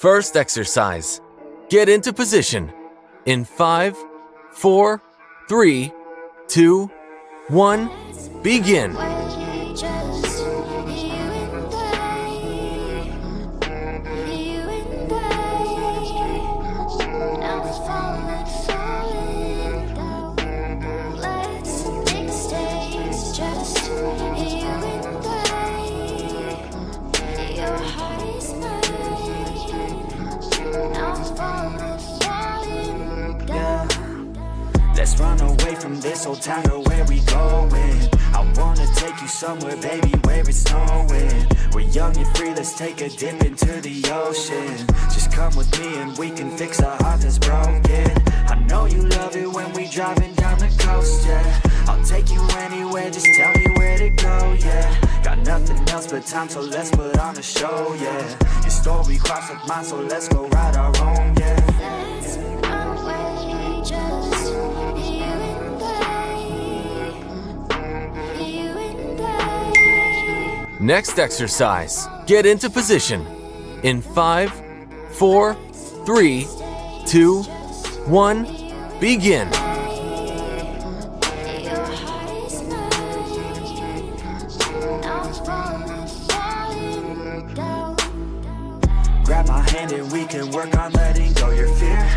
First exercise. Get into position. In 5, 4, 3, 2, 1, begin. Let's run away from this old town, to where we going? I wanna take you somewhere, baby, where it's snowing. We're young and free, let's take a dip into the ocean. Just come with me and we can fix a heart that's broken. I know you love it when we driving down the coast, yeah. I'll take you anywhere, just tell me where to go, yeah. Got nothing else but time, so let's put on a show, yeah. Your story crossed with mine, so let's go ride our own, yeah. Next exercise. Get into position. In 5, 4, 3, 2, 1, begin. Grab my hand and we can work on letting go your fear.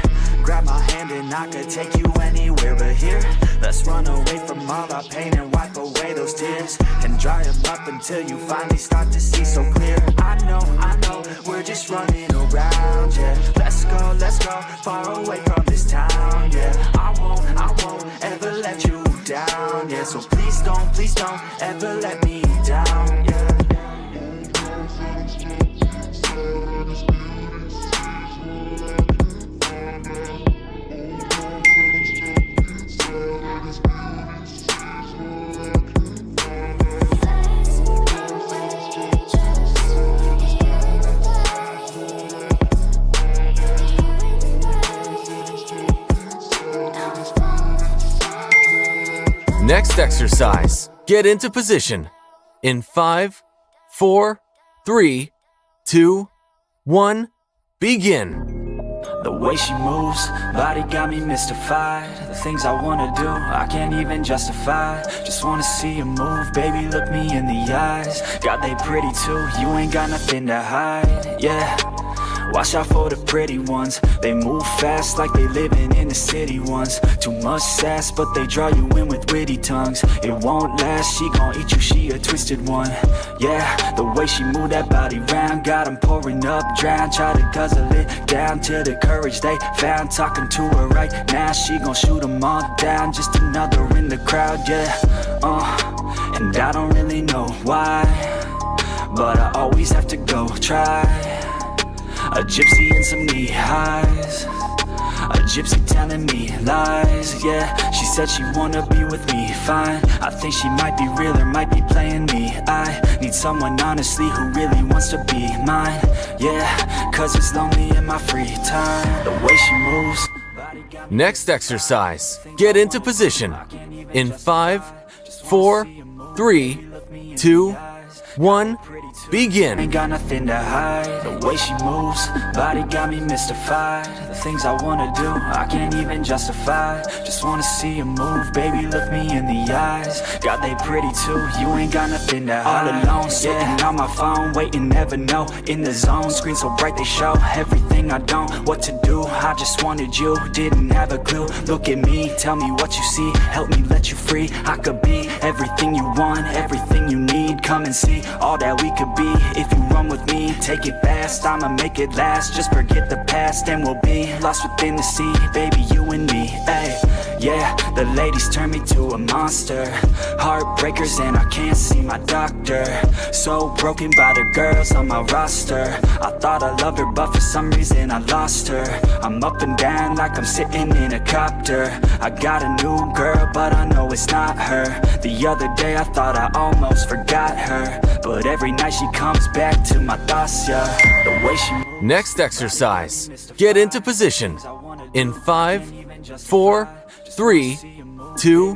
Grab my hand and I could take you anywhere but here. Let's run away from all our pain and wipe away those tears, and dry them up until you finally start to see so clear. I know, we're just running around, yeah. Let's go, far away from this town, yeah. I won't ever let you down, yeah. So please don't ever let me down, yeah. Next exercise. Get into position. In 5, 4, 3, 2, 1, begin. The way she moves, body got me mystified. The things I wanna do, I can't even justify. Just wanna see you move, baby, look me in the eyes. God, they pretty too, you ain't got nothing to hide, yeah. Watch out for the pretty ones. They move fast like they living in the city ones. Too much sass, but they draw you in with witty tongues. It won't last, she gon' eat you, she a twisted one. Yeah, the way she move that body round, got them pouring up, drown. Try to guzzle it down to the courage they found. Talking to her right now, she gon' shoot them all down. Just another in the crowd, yeah. And I don't really know why, but I always have to go try. A gypsy in some knee highs, a gypsy telling me lies, yeah. She said she wanna be with me, fine. I think she might be real or might be playing me. I need someone honestly who really wants to be mine, yeah. Cause it's lonely in my free time. The way she moves. Next exercise. Get into position. In 5, 4, 3, 2, 1, begin. Ain't got nothing to hide. The way she moves, body got me mystified. The things I wanna do, I can't even justify. Just wanna see you move, baby, look me in the eyes. God, they pretty too, you ain't got nothing to hide. All alone, sitting on my phone, waiting, never know. In the zone, screen so bright they show everything I don't, what to do. I just wanted you, didn't have a clue. Look at me, tell me what you see, help me let you free. I could be everything you want, everything you need. Come and see all that we could be. If you run with me, take it fast, I'ma make it last. Just forget the past and we'll be lost within the sea. Baby, you and me, ayy. Yeah, the ladies turn me to a monster. Heartbreakers and I can't see my doctor. So broken by the girls on my roster. I thought I loved her but for some reason I lost her. I'm up and down like I'm sitting in a copter. I got a new girl but I know it's not her. The other day I thought I almost forgot her, but every night she comes back to my thoughts, yeah. The way she moves. Next exercise. Get into position. In 5, 4, 3, 2,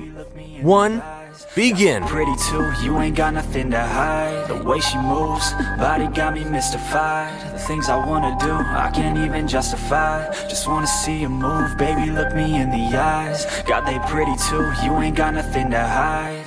1, begin. Pretty too, you ain't got nothing to hide. The way she moves, body got me mystified. The things I wanna do, I can't even justify. Just wanna see you move, baby, look me in the eyes. God, they pretty too, you ain't got nothing to hide.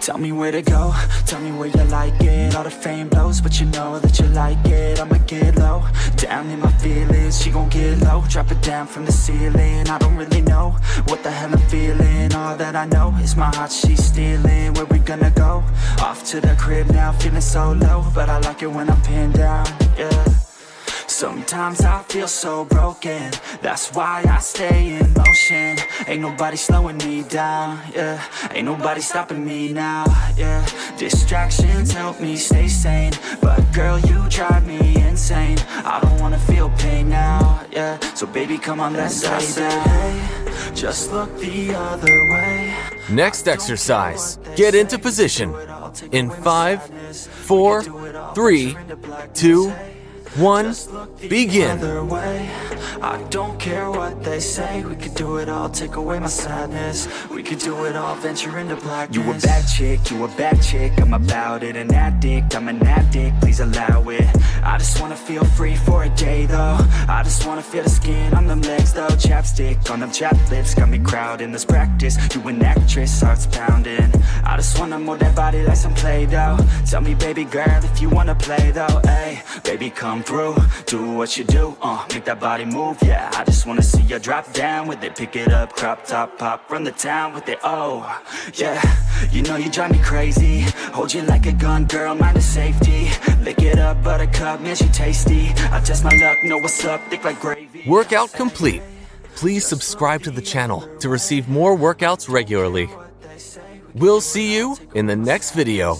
Tell me where to go, tell me where you like it. All the fame blows, but you know that you like it. I'ma get low, down in my feelings. She gon' get low, drop it down from the ceiling. I don't really know what the hell I'm feeling. All that I know is my heart she's stealing. Where we gonna go? Off to the crib now, feeling so low, but I like it when I'm pinned down, yeah. Sometimes I feel so broken, that's why I stay in motion. Ain't nobody slowing me down, yeah. Ain't nobody stopping me now, yeah. Distractions help me stay sane, but girl, you drive me insane. I don't wanna feel pain now, yeah. So baby, come on, let's stay down. Hey, just look the other way. Next exercise, get into position. In 5, 4, 3, 2, 1, begin. I don't care what they say. We could do it all, take away my sadness. We could do it all, venture into blackness. You a bad chick, you a bad chick. I'm about it, an addict, I'm an addict. Please allow it. I just wanna feel free for a day though. I just wanna feel the skin on them legs though. Chapstick on them chapped lips, got me crowding. Let's practice, you an actress, heart's pounding. I just wanna move that body like some Play-Doh. Tell me baby girl if you wanna play though. Ay, baby come through, do what you do, make that body move, yeah. I just wanna see you drop down with it. Pick it up, crop top, pop, run the town with it, oh yeah. You know you drive me crazy, hold you like a gun, girl, mind the safety. Lick it up, buttercup, man, she tasty. I test my luck, know what's up, thick like gravy. Workout complete. Please subscribe to the channel to receive more workouts regularly. We'll see you in the next video.